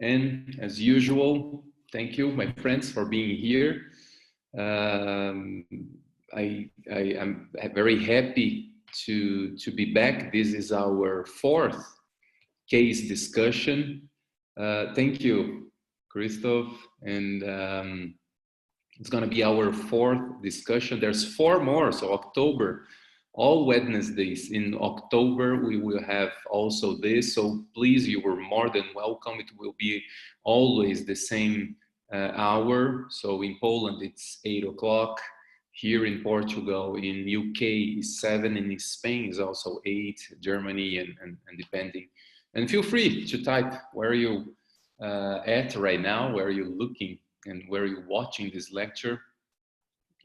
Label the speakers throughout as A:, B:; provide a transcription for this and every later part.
A: And as usual, thank you, my friends, for being here. I am very happy to be back. This is our fourth case discussion. Thank you, Christoph. And it's going to be our fourth discussion. There's four more, so October. All Wednesdays in October, we will have also this. So please, you are more than welcome. It will be always the same hour. So in Poland, it's 8 o'clock. Here in Portugal, in UK is 7, and in Spain is also 8, Germany and depending. And feel free to type where you at right now, where you're looking and where you're watching this lecture.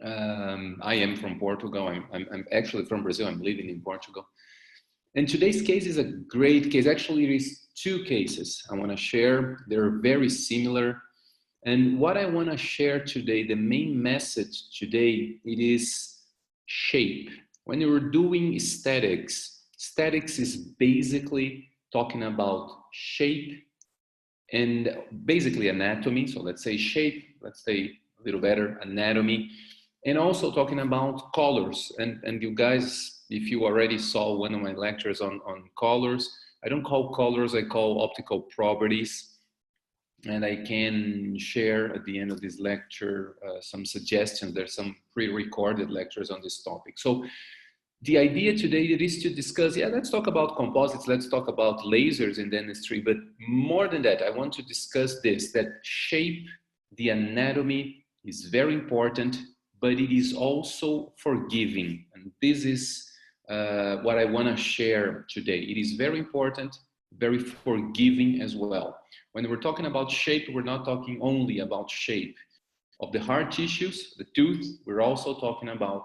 A: I am from Portugal. I'm actually from Brazil. I'm living in Portugal. And today's case is a great case. Actually, it is two cases I want to share. They're very similar. And what I want to share today, the main message today, it is shape. When you're doing aesthetics, aesthetics is basically talking about shape and basically anatomy. So let's say shape, let's say a little better, anatomy. And also talking about colors. And you guys, if you already saw one of my lectures on colors, I don't call colors, I call optical properties. And I can share at the end of this lecture some suggestions. There's some pre-recorded lectures on this topic. So the idea today is to discuss, let's talk about composites, let's talk about lasers in dentistry, but more than that, I want to discuss this, that shape, the anatomy is very important, but it is also forgiving. And this is what I want to share today. It is very important, very forgiving as well. When we're talking about shape, we're not talking only about shape of the hard tissues, the tooth, we're also talking about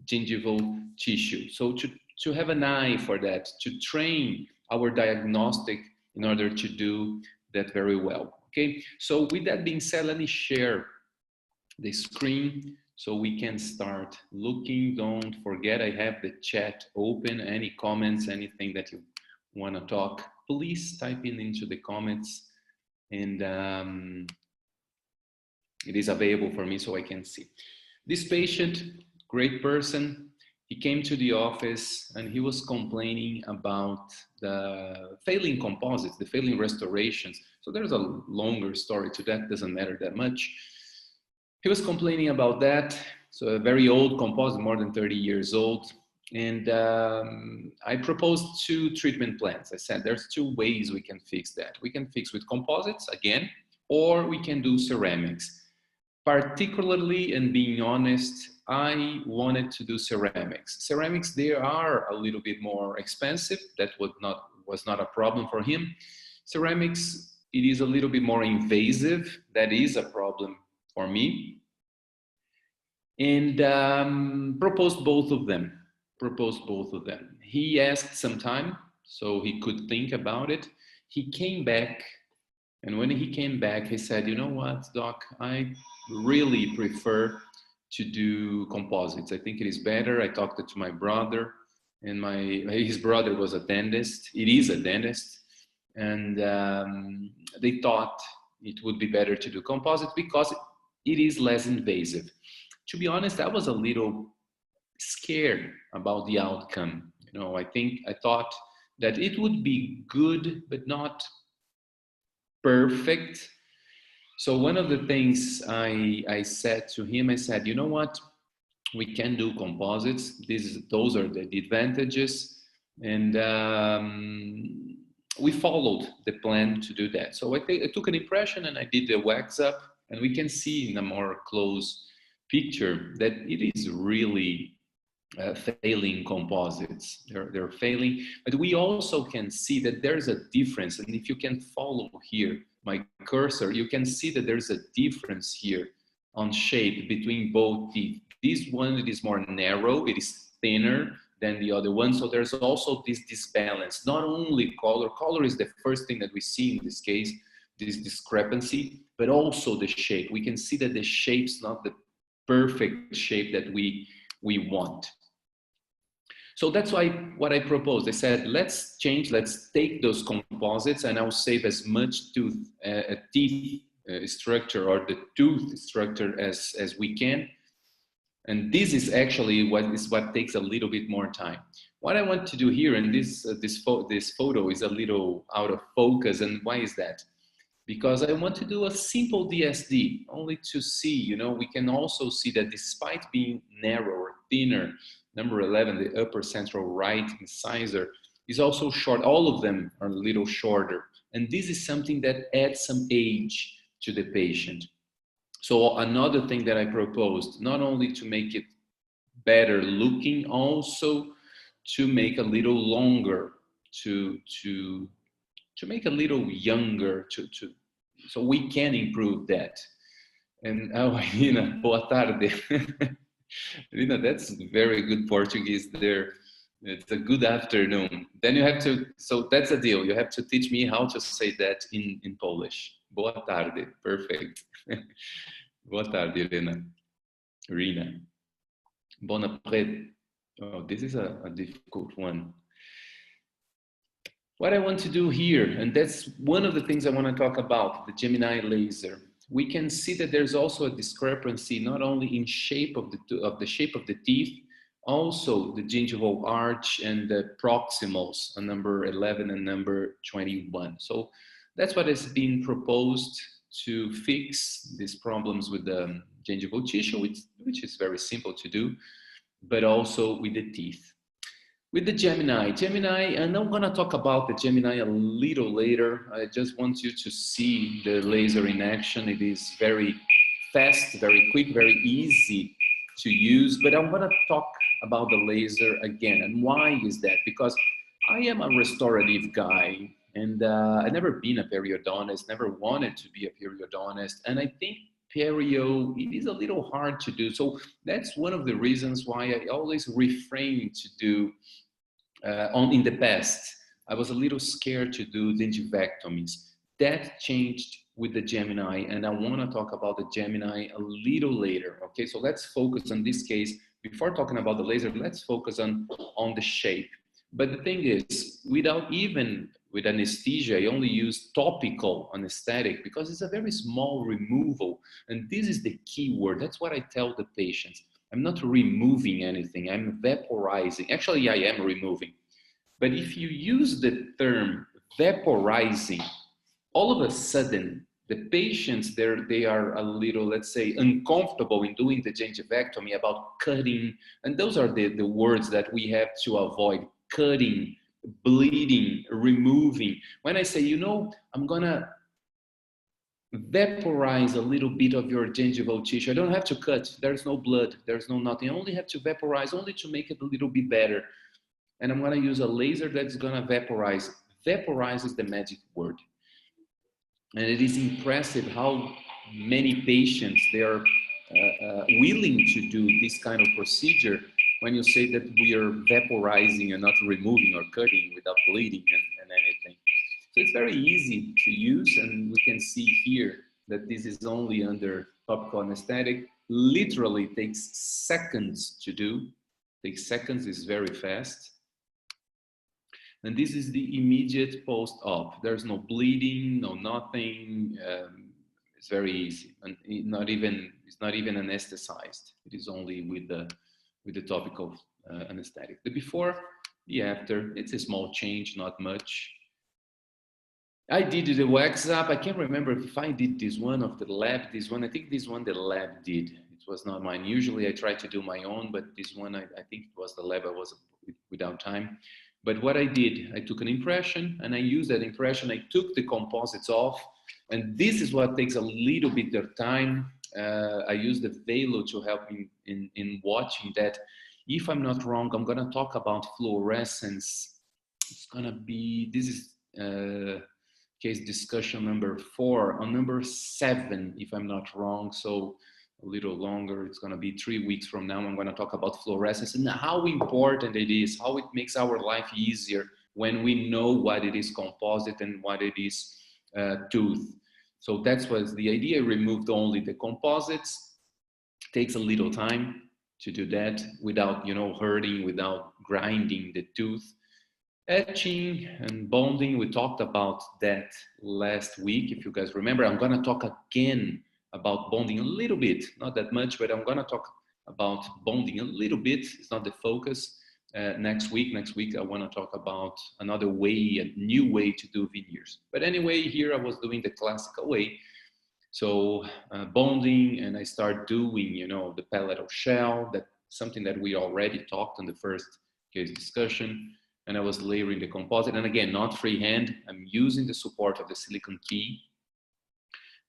A: gingival tissue. So to have an eye for that, to train our diagnostic in order to do that very well. Okay, so with that being said, let me share the screen so we can start looking. Don't forget, I have the chat open. Any comments, anything that you want to talk, please type into the comments, and it is available for me so I can see. This patient, great person, he came to the office and he was complaining about the failing composites, the failing restorations. So there's a longer story to that, doesn't matter that much. He was complaining about that. So a very old composite, more than 30 years old. And I proposed two treatment plans. I said, there's two ways we can fix that. We can fix with composites again, or we can do ceramics. Particularly, and being honest, I wanted to do ceramics. Ceramics, they are a little bit more expensive. That was not a problem for him. Ceramics, it is a little bit more invasive. That is a problem for me. And proposed both of them. He asked some time so he could think about it. He came back, and when he came back, he said, you know what, doc, I really prefer to do composites. I think it is better. I talked to my brother, and his brother was a dentist. It is a dentist. And they thought it would be better to do composites because it is less invasive. To be honest, I was a little scared about the outcome. You know, I thought that it would be good, but not perfect. So one of the things I said to him, I said, you know what, we can do composites. Those are the advantages. And we followed the plan to do that. So I took an impression and I did the wax up, and we can see in a more close picture that it is really failing composites. They're failing, but we also can see that there's a difference. And if you can follow here my cursor, you can see that there's a difference here on shape between both teeth. This one, it is more narrow, it is thinner than the other one. So there's also this disbalance. Not only color is the first thing that we see in this case, this discrepancy, but also the shape. We can see that the shape's not the perfect shape that we want. So that's why what I proposed, I said, let's take those composites and I'll save as much tooth a teeth structure or the tooth structure as we can. And this is actually what takes a little bit more time. What I want to do here, and this photo is a little out of focus, and why is that? Because I want to do a simple DSD, only to see, you know, we can also see that despite being narrower, thinner, number 11, the upper central right incisor, is also short. All of them are a little shorter. And this is something that adds some age to the patient. So another thing that I proposed, not only to make it better looking, also to make a little longer, to make a little younger, so we can improve that. And oh, Irina, boa tarde. Irina, that's very good Portuguese there. It's a good afternoon. Then you have to, so that's a deal. You have to teach me how to say that in Polish. Boa tarde, perfect. Boa tarde, Irina. Bon après. Oh, this is a difficult one. What I want to do here, and that's one of the things I want to talk about, the Gemini laser. We can see that there's also a discrepancy, not only in shape of the shape of the teeth, also the gingival arch and the proximals, number 11 and number 21. So that's what has been proposed to fix these problems with the gingival tissue, which is very simple to do, but also with the teeth. With the Gemini, and I'm gonna talk about the Gemini a little later. I just want you to see the laser in action. It is very fast, very quick, very easy to use, but I'm gonna talk about the laser again. And why is that? Because I am a restorative guy, and I've never been a periodontist, never wanted to be a periodontist, and I think perio, it is a little hard to do. So that's one of the reasons why I always refrain to do in the past. I was a little scared to do gingivectomies. That changed with the Gemini, and I want to talk about the Gemini a little later. Okay, so let's focus on this case. Before talking about the laser, let's focus on the shape. But the thing is, without even with anesthesia, I only use topical anesthetic because it's a very small removal. And this is the key word. That's what I tell the patients. I'm not removing anything, I'm vaporizing. Actually, I am removing. But if you use the term vaporizing, all of a sudden, the patients, they are a little, let's say, uncomfortable in doing the gingivectomy about cutting. And those are the words that we have to avoid: cutting, bleeding, removing. When I say, you know, I'm gonna vaporize a little bit of your gingival tissue. I don't have to cut. There's no blood. There's no nothing. I only have to vaporize, only to make it a little bit better. And I'm going to use a laser that's going to vaporize. Vaporize is the magic word. And it is impressive how many patients, they are willing to do this kind of procedure when you say that we are vaporizing and not removing or cutting without bleeding and anything. So it's very easy to use, and we can see here that this is only under topical anesthetic. Literally takes seconds to do. Takes seconds, is very fast. And this is the immediate post-op. There's no bleeding, no nothing. It's very easy, and it's not even anesthetized. It is only with the topical anesthetic. The before, the after. It's a small change, not much. I did the wax up. I can't remember if I did this one of the lab. This one, I think this one the lab did. It was not mine. Usually I try to do my own, but this one, I think it was the lab. I was without time. But what I did, I took an impression and I used that impression. I took the composites off, and this is what takes a little bit of time. I used the Velo to help me in watching that. If I'm not wrong, I'm gonna talk about fluorescence. It's gonna be, this is case discussion number 4. On number 7, if I'm not wrong, so a little longer, it's going to be 3 weeks from now. I'm going to talk about fluorescence and how important it is, how it makes our life easier when we know what it is composite and what it is tooth. So that's was the idea. I removed only the composites. Takes a little time to do that without, you know, hurting, without grinding the tooth. Etching and bonding, we talked about that last week. If you guys remember, I'm going to talk again about bonding a little bit, not that much, but I'm going to talk about bonding a little bit. It's not the focus. Next week, I want to talk about another way, a new way to do veneers. But anyway, here I was doing the classical way. So bonding, and I start doing, the palatal shell, that's something that we already talked in the first case discussion. And I was layering the composite. And again, not freehand. I'm using the support of the silicone key.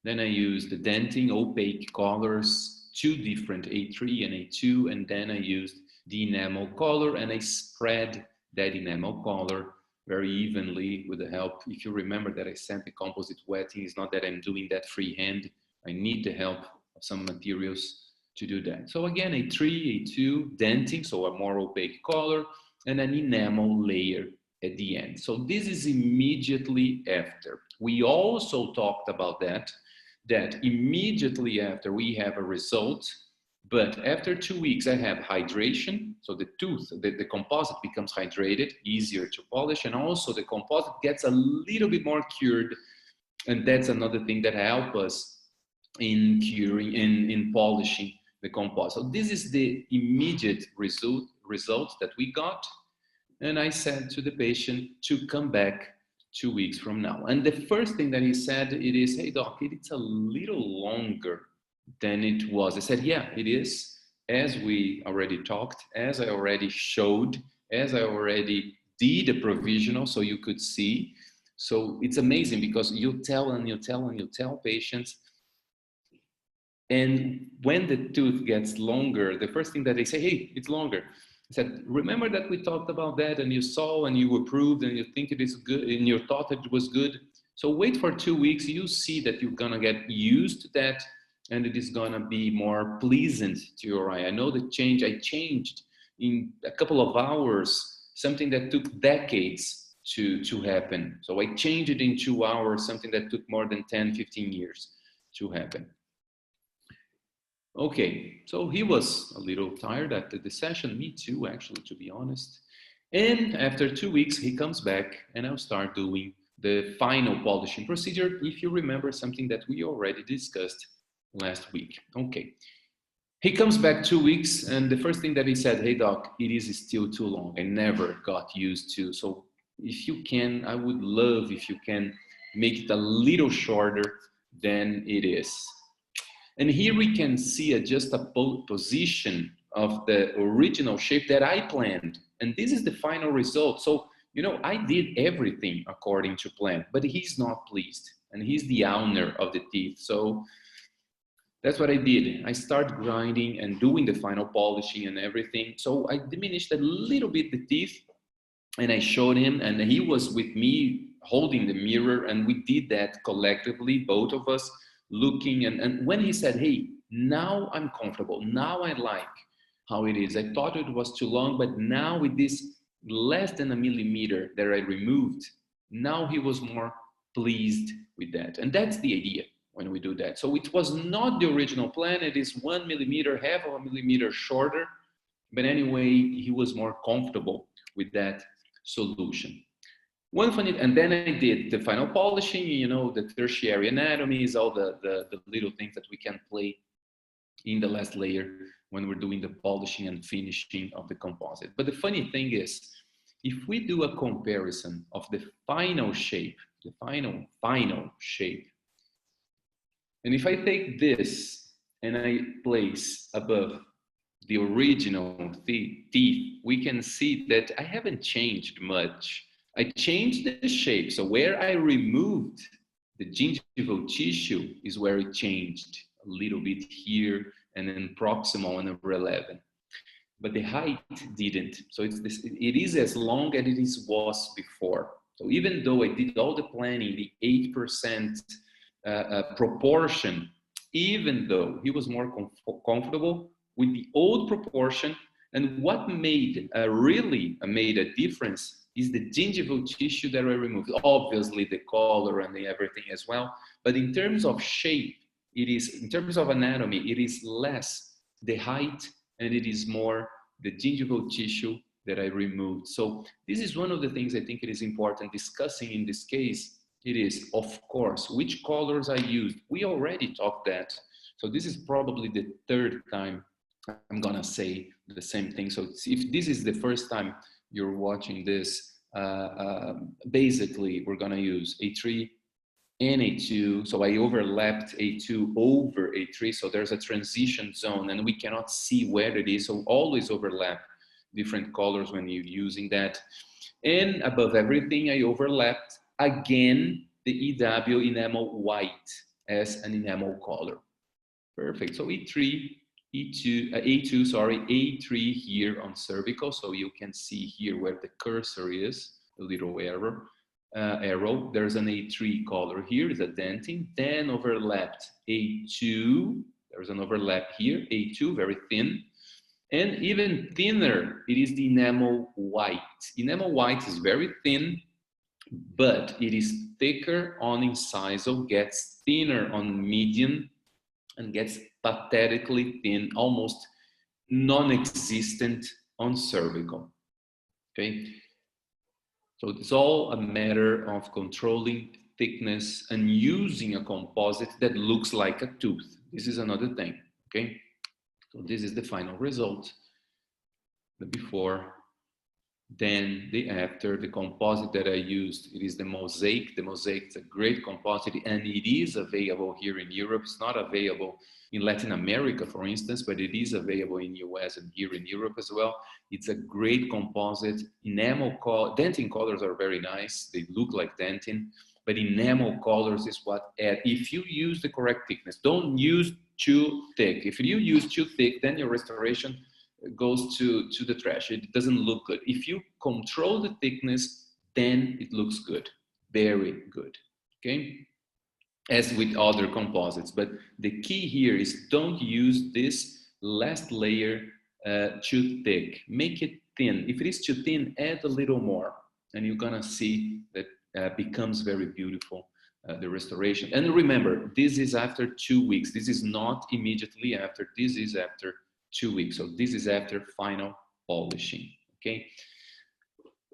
A: Then I use the denting opaque colors, two different A3 and A2. And then I used the enamel color, and I spread that enamel color very evenly with the help. If you remember that I sent the composite wetting, it's not that I'm doing that freehand. I need the help of some materials to do that. So again, A3, A2, denting, so a more opaque color, and an enamel layer at the end. So this is immediately after. We also talked about that immediately after we have a result, but after 2 weeks I have hydration. So the tooth, the composite becomes hydrated, easier to polish, and also the composite gets a little bit more cured. And that's another thing that helps us in curing, in polishing the composite. So this is the immediate results that we got. And I said to the patient to come back 2 weeks from now. And the first thing that he said, it is, hey doc, it's a little longer than it was. I said, yeah, it is. As we already talked, as I already showed, as I already did a provisional so you could see. So it's amazing because you tell and you tell and you tell patients. And when the tooth gets longer, the first thing that they say, hey, it's longer. I said, remember that we talked about that and you saw and you approved and you think it is good and you thought it was good. So wait for 2 weeks. You see that you're going to get used to that and it is going to be more pleasant to your eye. I know the change. I changed in a couple of hours, something that took decades to happen. So I changed it in 2 hours, something that took more than 10, 15 years to happen. Okay, so he was a little tired after the session, me too, actually, to be honest. And after 2 weeks, he comes back and I'll start doing the final polishing procedure, if you remember something that we already discussed last week. Okay, he comes back 2 weeks and the first thing that he said, hey doc, it is still too long. I never got used to. So if you can, I would love if you can make it a little shorter than it is. And here we can see a juxtaposition of the original shape that I planned. And this is the final result. So, I did everything according to plan, but he's not pleased. And he's the owner of the teeth. So that's what I did. I started grinding and doing the final polishing and everything. So I diminished a little bit the teeth. And I showed him, and he was with me holding the mirror. And we did that collectively, both of us. Looking and when he said, hey, now I'm comfortable, now I like how it is. I thought it was too long, but now with this less than a millimeter that I removed, now he was more pleased with that. And that's the idea when we do that. So it was not the original plan. It is 1 millimeter, half of a millimeter shorter. But anyway, he was more comfortable with that solution. One funny, and then I did the final polishing, the tertiary anatomies, all the little things that we can play in the last layer when we're doing the polishing and finishing of the composite. But the funny thing is, if we do a comparison of the final shape, the final shape, and if I take this and I place above the original teeth, we can see that I haven't changed much. I changed the shape. So where I removed the gingival tissue is where it changed a little bit here and then proximal and number 11. But the height didn't. So it is as long as it was before. So even though I did all the planning, the 8% proportion, even though he was more comfortable with the old proportion, and what made made a difference is the gingival tissue that I removed. Obviously the color and everything as well, but in terms of shape, in terms of anatomy, it is less the height and it is more the gingival tissue that I removed. So this is one of the things I think it is important discussing in this case. It is, of course, which colors I used. We already talked that. So this is probably the third time I'm gonna say the same thing. So if this is the first time you're watching this, basically we're gonna use A3 and A2. So I overlapped A2 over A3. So there's a transition zone and we cannot see where it is. So always overlap different colors when you're using that. And above everything, I overlapped again the EW enamel white as an enamel color. Perfect. So A2, A3 here on cervical. So you can see here where the cursor is, the little arrow. There's an A3 color here, is a dentin. Then overlapped A2. There's an overlap here, A2, very thin. And even thinner, it is the enamel white. Enamel white is very thin, but it is thicker on incisal, gets thinner on median, and gets pathetically thin, almost non-existent on cervical. Okay, so it's all a matter of controlling thickness and using a composite that looks like a tooth. This is another thing. Okay, so this is the final result, the before, then the after. The composite that I used, it is the Mosaic. The Mosaic is a great composite and it is available here in Europe. It's not available in Latin America, for instance, but it is available in US and here in Europe as well. It's a great composite. Dentin colors are very nice. They look like dentin, but enamel colors is what add. If you use the correct thickness, don't use too thick. If you use too thick, then your restoration goes to the trash. It doesn't look good. If you control the thickness, then it looks good, very good. Okay, as with other composites. But the key here is don't use this last layer too thick. Make it thin. If it is too thin, add a little more, and you're gonna see that becomes very beautiful. The restoration. And remember, this is after 2 weeks. This is not immediately after. This is after 2 weeks. So this is after final polishing. Okay.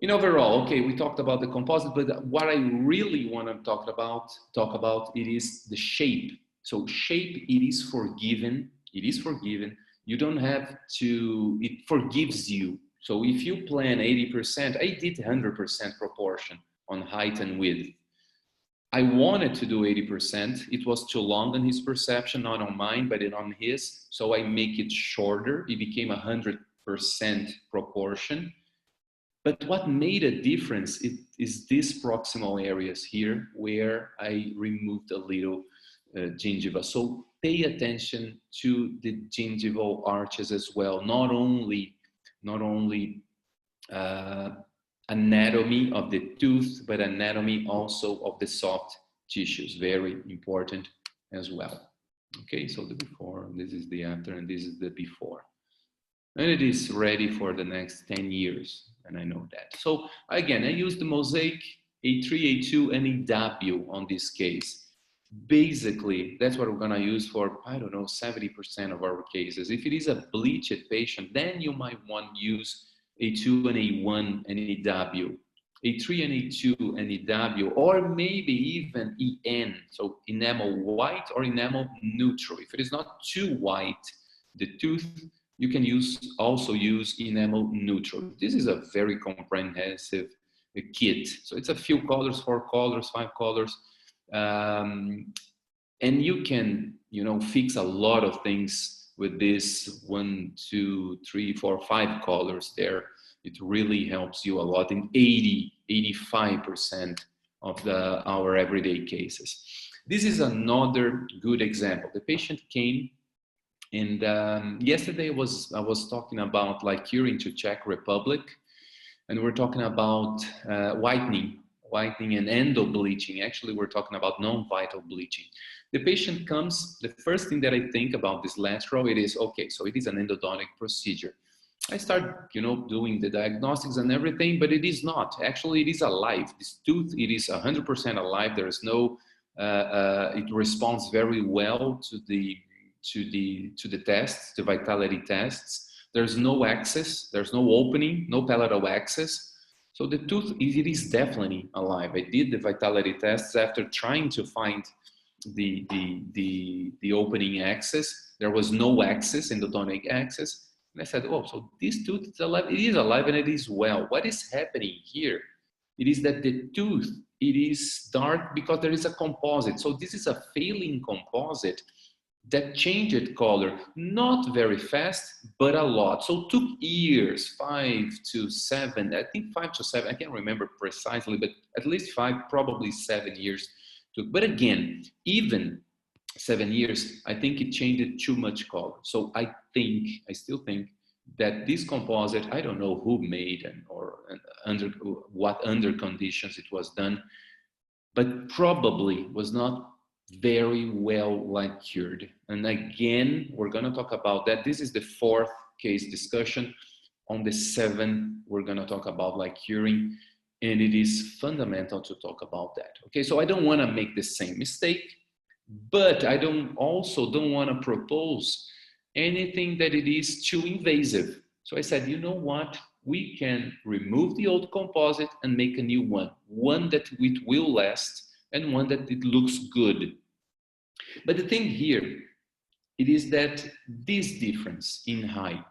A: In overall, okay, we talked about the composite, but what I really want to talk about it is the shape. So shape, it is forgiven. It is forgiven. You don't have to. It forgives you. So if you plan 80%, I did 100% proportion on height and width. I wanted to do 80%. It was too long on his perception, not on mine, but on his. So I make it shorter. It became 100% proportion. But what made a difference is these proximal areas here where I removed a little gingiva. So pay attention to the gingival arches as well. Not only anatomy of the tooth, but anatomy also of the soft tissues. Very important as well. Okay, so the before, this is the after, and this is the before. And it is ready for the next 10 years, and I know that. So again, I used the Mosaic, A3, A2, and EW on this case. Basically, that's what we're gonna use for, I don't know, 70% of our cases. If it is a bleached patient, then you might want to use A2 and A1 and EW, A3 and A2 and EW, or maybe even EN, so enamel white or enamel neutral. If it is not too white, the tooth, you can also use enamel neutral. This is a very comprehensive kit. So it's a few colors, 4 colors, 5 colors. And you can, fix a lot of things with this 1, 2, 3, 4, 5 colors there. It really helps you a lot in 85% of our everyday cases. This is another good example. The patient came, and yesterday I was talking about like curing to Czech Republic, and we're talking about whitening and endo bleaching. Actually, we're talking about non-vital bleaching. The patient comes, the first thing that I think about this lateral, it is, okay, so it is an endodontic procedure. I start, doing the diagnostics and everything, but it is not. Actually, it is alive. This tooth, it is 100% alive. There is no, it responds very well to the tests, the vitality tests. There's no access, there's no opening, no palatal access. So the tooth, it is definitely alive. I did the vitality tests after trying to find the opening access. There was no access, endodontic access. And I said, oh, so this tooth is alive. It is alive and it is well. What is happening here? It is that the tooth, it is dark because there is a composite. So this is a failing composite that changed color, not very fast, but a lot. So it took years, 5 to 7, I think 5 to 7, I can't remember precisely, but at least 5, probably 7 years took. But again, even 7 years, I think it changed too much color. So I still think that this composite, I don't know who made or under what under conditions it was done, but probably was not very well light cured. And again, we're going to talk about that. This is the 4th case discussion. On the 7th, we're going to talk about light curing, and it is fundamental to talk about that. Okay, so I don't want to make the same mistake, but I also don't want to propose anything that it is too invasive. So I said, you know what? We can remove the old composite and make a new one that it will last and one that it looks good. But the thing here, it is that this difference in height,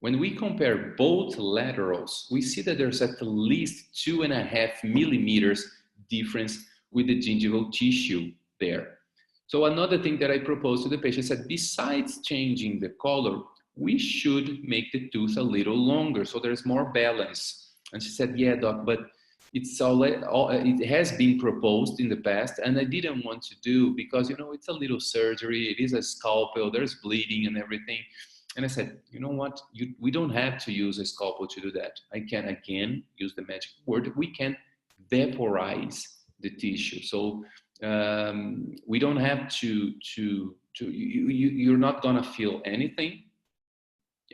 A: when we compare both laterals, we see that there's at least 2.5 millimeters difference with the gingival tissue there. So another thing that I proposed to the patient said, besides changing the color, we should make the tooth a little longer so there's more balance. And she said, yeah, doc, but it has been proposed in the past and I didn't want to do because, you know, it's a little surgery, it is a scalpel, there's bleeding and everything. And I said, you know what, we don't have to use a scalpel to do that. I can, again, use the magic word, we can vaporize the tissue. So we don't have you're not gonna feel anything.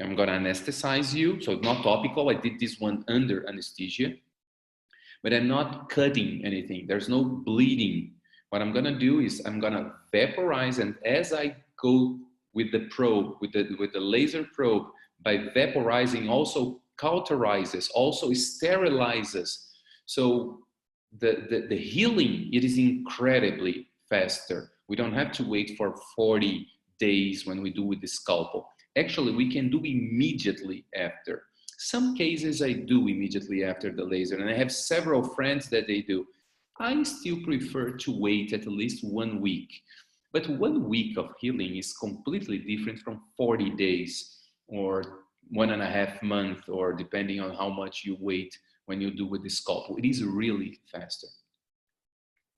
A: I'm gonna anesthetize you, so not topical. I did this one under anesthesia, but I'm not cutting anything. There's no bleeding. What I'm gonna do is I'm gonna vaporize, and as I go with the probe, with the laser probe, by vaporizing also cauterizes, also sterilizes. So the healing, it is incredibly faster. We don't have to wait for 40 days when we do with the scalpel. Actually, we can do immediately after. Some cases I do immediately after the laser, and I have several friends that they do. I still prefer to wait at least 1 week. But 1 week of healing is completely different from 40 days or 1.5 months, or depending on how much you wait when you do with the scalpel. It is really faster.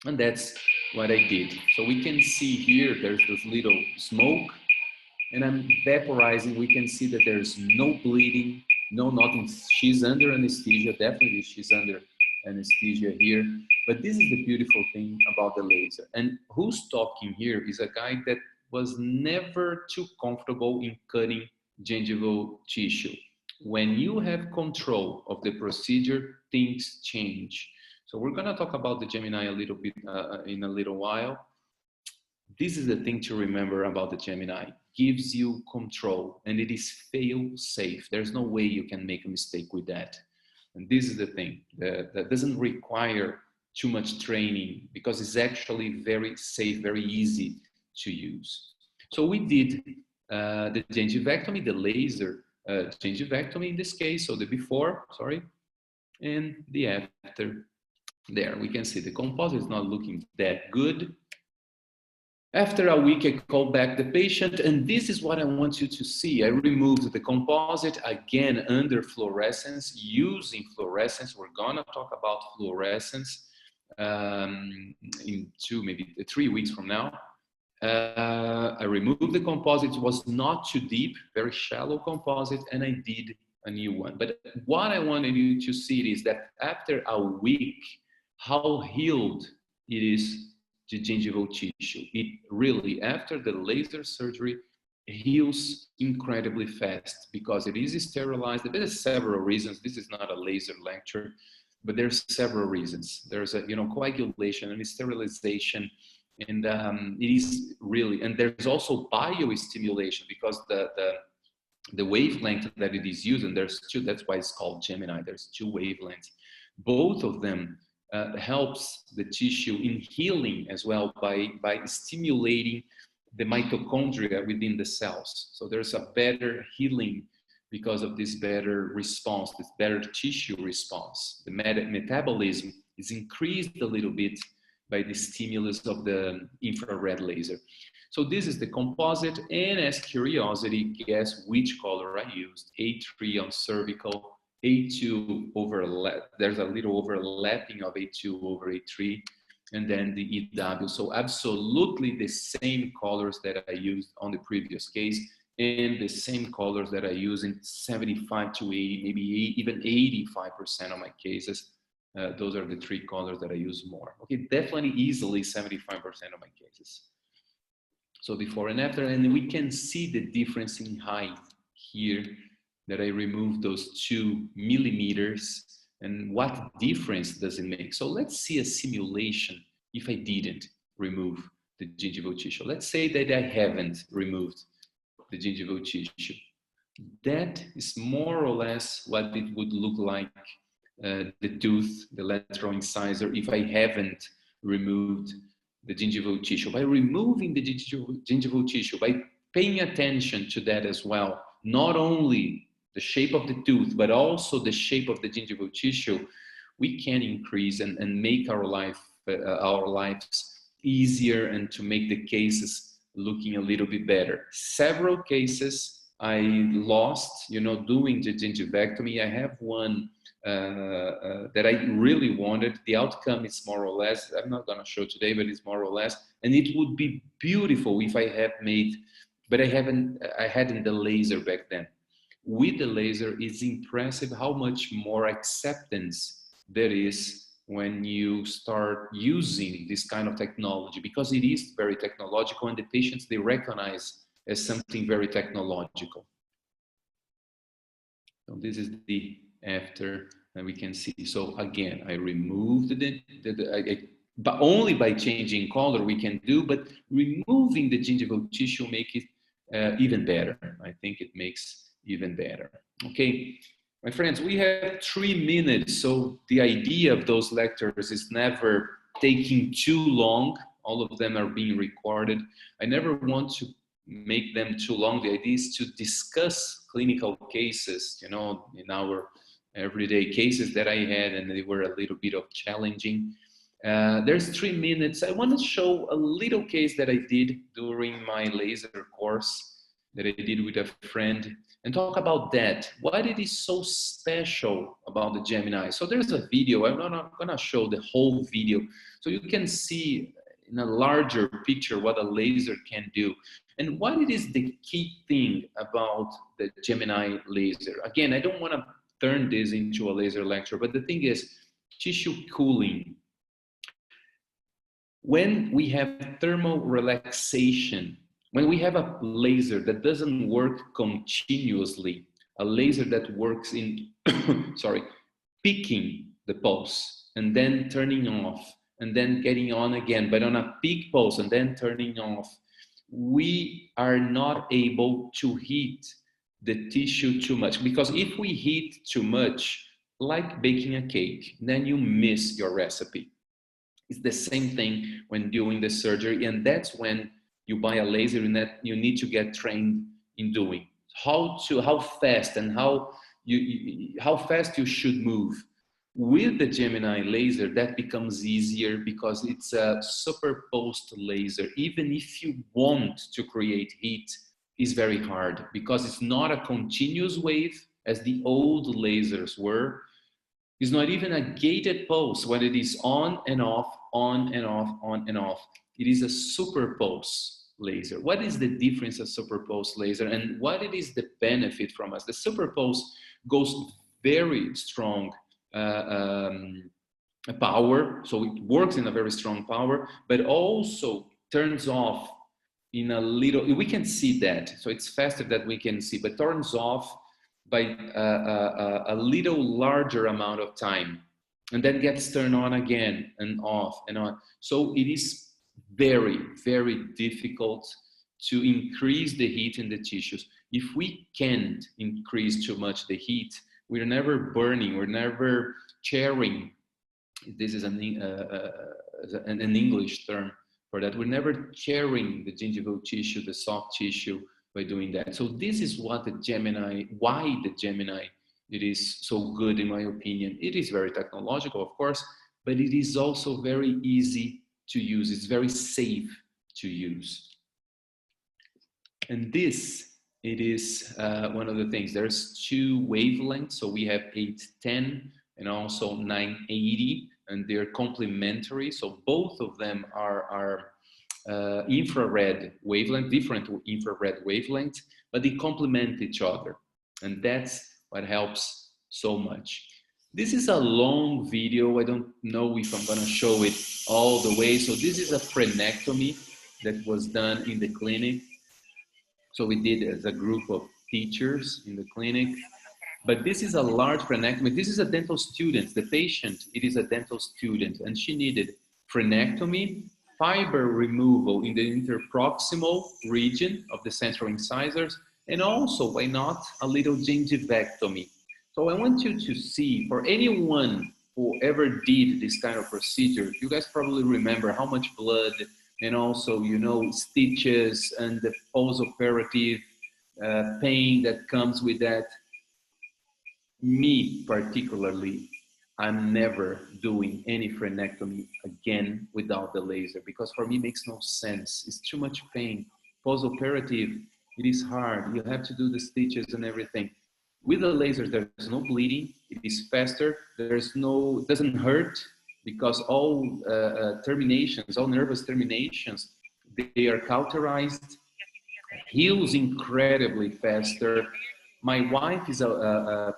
A: And that's what I did. So we can see here, there's this little smoke, and I'm vaporizing. We can see that there's no bleeding, no nothing. She's under anesthesia, definitely she's under anesthesia here. But this is the beautiful thing about the laser. And who's talking here is a guy that was never too comfortable in cutting gingival tissue. When you have control of the procedure, things change. So we're gonna talk about the Gemini a little bit in a little while. This is the thing to remember about the Gemini. Gives you control, and it is fail safe. There's no way you can make a mistake with that. And this is the thing that doesn't require too much training because it's actually very safe, very easy to use. So we did the gingivectomy, the laser gingivectomy in this case. So the before, sorry, and the after. There we can see the composite is not looking that good. After a week, I called back the patient, and this is what I want you to see. I removed the composite, again, under fluorescence, using fluorescence. We're gonna talk about fluorescence in 2, maybe 3 weeks from now. I removed the composite. It was not too deep, very shallow composite, and I did a new one. But what I wanted you to see is that after a week, how healed it is, the gingival tissue. It really, after the laser surgery, heals incredibly fast because it is sterilized. There's several reasons. This is not a laser lecture, but there's several reasons. There's a coagulation and sterilization, and it is really, and there's also biostimulation because the wavelength that it is used, and there's two, that's why it's called Gemini, there's two wavelengths. Both of them helps the tissue in healing as well by stimulating the mitochondria within the cells. So there's a better healing because of this better response, this better tissue response. The metabolism is increased a little bit by the stimulus of the infrared laser. So this is the composite, and as curiosity, guess which color I used? A3 on cervical, A2 overlap. There's a little overlapping of A2 over A3, and then the EW. So absolutely the same colors that I used on the previous case, and the same colors that I use in 75 to 80, maybe even 85% of my cases. Those are the three colors that I use more. Okay, definitely easily 75% of my cases. So before and after, and we can see the difference in height here that I removed those 2 millimeters, and what difference does it make? So let's see a simulation if I didn't remove the gingival tissue. Let's say that I haven't removed the gingival tissue. That is more or less what it would look like, the tooth, the lateral incisor, if I haven't removed the gingival tissue. By removing the gingival tissue, by paying attention to that as well, not only the shape of the tooth, but also the shape of the gingival tissue, we can increase and make our lives easier, and to make the cases looking a little bit better. Several cases I lost, doing the gingivectomy. I have one that I really wanted. The outcome is more or less, I'm not going to show today, but it's more or less, and it would be beautiful if I had made, but I hadn't the laser back then. With the laser, it's impressive how much more acceptance there is when you start using this kind of technology, because it is very technological, and the patients, they recognize as something very technological. So this is the after, and we can see. So again, I removed but only by changing color we can do, but removing the gingival tissue make it even better. I think it makes even better. Okay, my friends, we have 3 minutes, so the idea of those lectures is never taking too long. All of them are being recorded. I never want to make them too long. The idea is to discuss clinical cases, in our everyday cases that I had, and they were a little bit of challenging. There's 3 minutes. I want to show a little case that I did during my laser course that I did with a friend, and talk about that. What it is so special about the Gemini. So there's a video. I'm not going to show the whole video, so you can see in a larger picture what a laser can do. And what it is the key thing about the Gemini laser. Again, I don't want to turn this into a laser lecture, but the thing is, tissue cooling. When we have thermal relaxation, when we have a laser that doesn't work continuously, a laser that works in, peaking the pulse and then turning off and then getting on again, but on a peak pulse and then turning off, we are not able to heat the tissue too much. Because if we heat too much, like baking a cake, then you miss your recipe. It's the same thing when doing the surgery, and that's when you buy a laser and that you need to get trained in doing. How fast and how fast you should move. With the Gemini laser, that becomes easier because it's a superposed laser. Even if you want to create heat, it's very hard because it's not a continuous wave as the old lasers were. It's not even a gated pulse when it is on and off, on and off, on and off. It is a superposed laser. What is the difference of superposed laser, and what it is the benefit from us? The superposed goes very strong power, so it works in a very strong power, but also turns off in a little, we can see that, so it's faster that we can see, but turns off by a little larger amount of time, and then gets turned on again and off and on. So it is very, very difficult to increase the heat in the tissues. If we can't increase too much the heat, we're never burning, we're never tearing. This is an English term for that. We're never tearing the gingival tissue, the soft tissue, by doing that. So this is what the Gemini, why the Gemini, it is so good in my opinion. It is very technological, of course, but it is also very easy to use. It's very safe to use. And this, it is one of the things. There's two wavelengths. So we have 810 and also 980, and they're complementary. So both of them are infrared wavelength, different infrared wavelengths, but they complement each other. And that's what helps so much. This is a long video. I don't know if I'm gonna show it all the way. So this is a frenectomy that was done in the clinic. So we did as a group of teachers in the clinic. But this is a large frenectomy. This is a dental student. The patient, it is a dental student, and she needed frenectomy, fiber removal in the interproximal region of the central incisors, and also, why not, a little gingivectomy. So I want you to see, for anyone who ever did this kind of procedure, you guys probably remember how much blood and also, you know, stitches and the post-operative pain that comes with that. Me particularly, I'm never doing any frenectomy again without the laser, because for me it makes no sense. It's too much pain. Post-operative, it is hard. You have to do the stitches and everything. With the laser, there's no bleeding. It is faster. There's no, it doesn't hurt, because all terminations, all nervous terminations, they are cauterized. Heals incredibly faster. My wife is a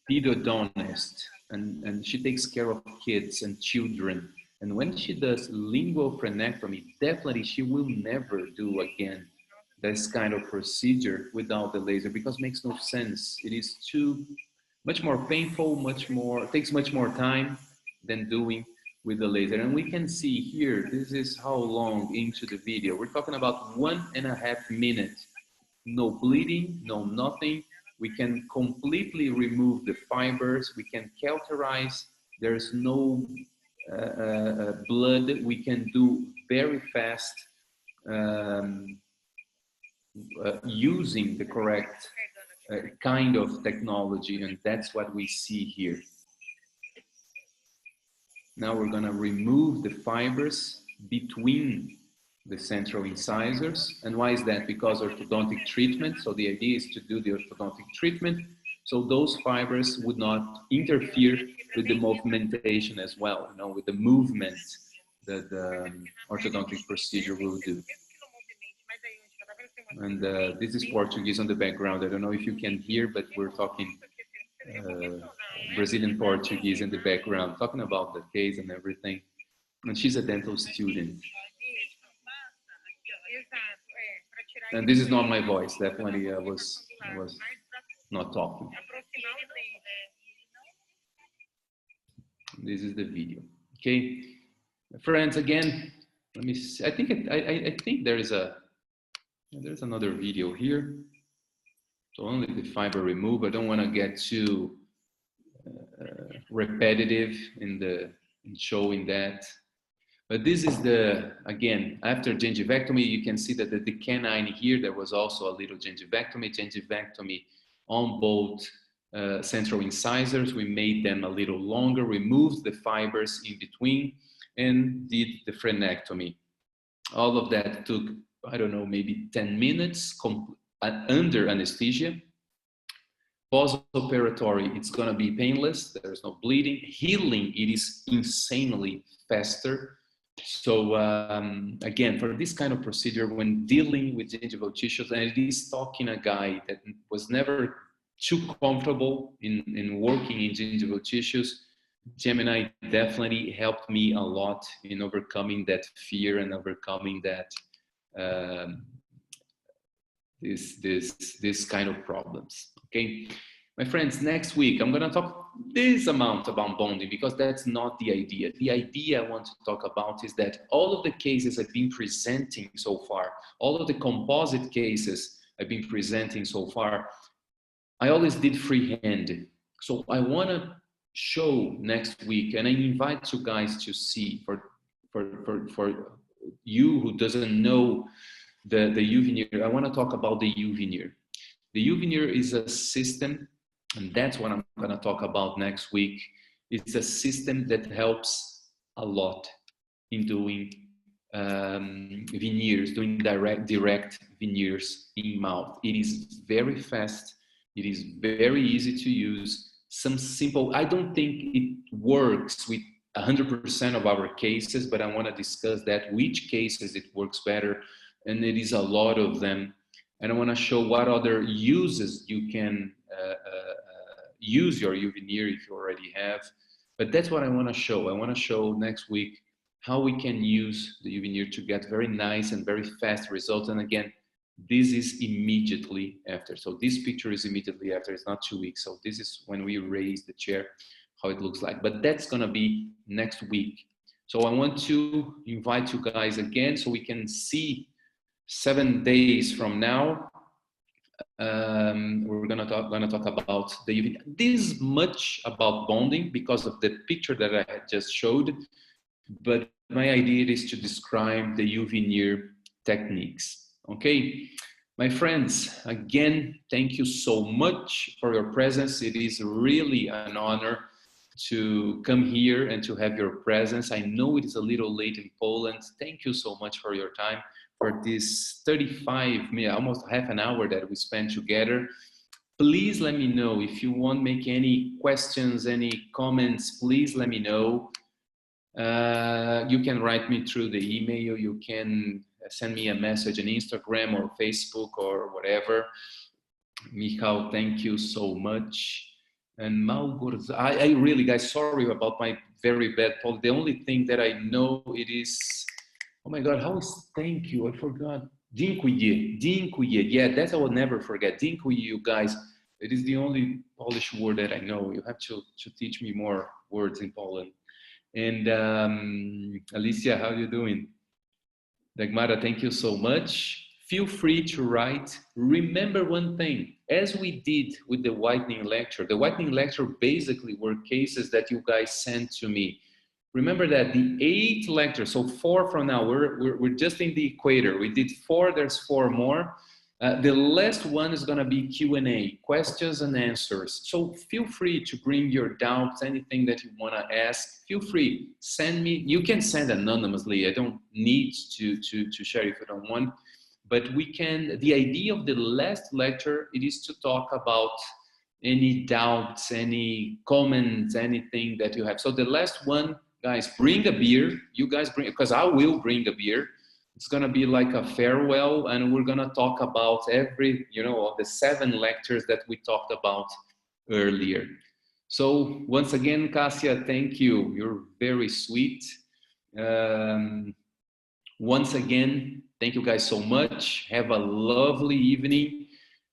A: pedodontist, and she takes care of kids and children. And when she does lingual frenectomy, definitely she will never do again this kind of procedure without the laser, because it makes no sense. It is much more painful, takes much more time than doing with the laser. And we can see here, this is how long into the video. We're talking about 1.5 minutes. No bleeding, no nothing. We can completely remove the fibers. We can cauterize. There's no blood. We can do very fast using the correct kind of technology. And that's what we see here. Now we're gonna remove the fibers between the central incisors. And why is that? Because orthodontic treatment. So the idea is to do the orthodontic treatment, so those fibers would not interfere with the movimentation as well, you know, with the movement that the orthodontic procedure will do. And this is Portuguese on the background. I don't know if you can hear, but we're talking Brazilian Portuguese in the background, talking about the case and everything. And she's a dental student. And this is not my voice. Definitely I was not talking. This is the video. Okay, friends, again, let me see. I think there's another video here. So only the fiber remove. I don't want to get too repetitive in showing that. But this is again, after gingivectomy, you can see that the canine here, there was also a little gingivectomy on both central incisors. We made them a little longer, removed the fibers in between, and did the frenectomy. All of that took, I don't know, maybe 10 minutes under anesthesia. Post-operatory, it's gonna be painless. There's no bleeding. Healing, it is insanely faster. So again, for this kind of procedure, when dealing with gingival tissues, and it is talking a guy that was never too comfortable in working in gingival tissues, Gemini definitely helped me a lot in overcoming that fear and overcoming that this kind of problems. Okay, my friends, next week I'm gonna talk this amount about bonding, because that's not the idea. The idea I want to talk about is that all of the cases I've been presenting so far, all of the composite cases I've been presenting so far, I always did freehand. So I want to show next week, and I invite you guys to see, for you who doesn't know the U veneer, I want to talk about the U veneer. The U veneer is a system, and that's what I'm going to talk about next week. It's a system that helps a lot in doing veneers, doing direct veneers in mouth. It is very fast. It is very easy to use. Some simple, I don't think it works with 100% of our cases, but I want to discuss that, which cases it works better, and it is a lot of them. And I want to show what other uses you can use your U veneer if you already have. But that's what I want to show. I want to show next week how we can use the U veneer to get very nice and very fast results. And again, this is immediately after. So this picture is immediately after. It's not 2 weeks. So this is when we raise the chair, how it looks like. But that's going to be next week. So I want to invite you guys again so we can see 7 days from now. We're gonna talk about the U veneer. This much about bonding because of the picture that I had just showed, but my idea is to describe the U veneer techniques. Okay, my friends, again, thank you so much for your presence. It is really an honor to come here and to have your presence. I know it is a little late in Poland. Thank you so much for your time, for this 35 minutes, almost half an hour that we spent together. Please let me know if you want to make any questions, any comments, please let me know. You can write me through the email. You can send me a message on Instagram or Facebook or whatever. Michal, thank you so much. And Malgorz, I really, guys, sorry about my very bad Polish. The only thing that I know it is, oh my God, how is thank you? I forgot. Dziękuję, dziękuję. Yeah, that I will never forget. Dziękuję, you guys. It is the only Polish word that I know. You have to teach me more words in Poland. And Alicia, how are you doing? Dagmara, thank you so much. Feel free to write. Remember one thing, as we did with the whitening lecture basically were cases that you guys sent to me. Remember that the 8 lectures, so 4 from now, we're just in the equator. We did 4, there's 4 more. The last one is gonna be Q&A, questions and answers. So feel free to bring your doubts, anything that you wanna ask, feel free, send me. You can send anonymously. I don't need to share if you don't want, but we can, the idea of the last lecture, it is to talk about any doubts, any comments, anything that you have. So the last one, guys, bring a beer. You guys bring, because I will bring a beer. It's gonna be like a farewell, and we're gonna talk about every, of the 7 lectures that we talked about earlier. So once again, Kasia, thank you. You're very sweet. Once again, thank you guys so much. Have a lovely evening.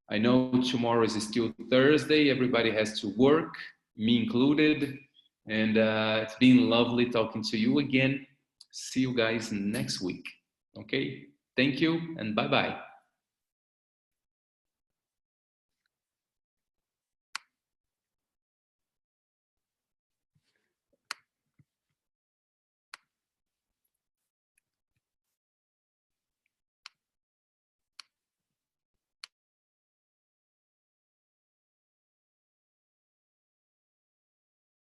A: I know tomorrow is still Thursday. Everybody has to work, me included. And it's been lovely talking to you again. See you guys next week. Okay, thank you and bye-bye.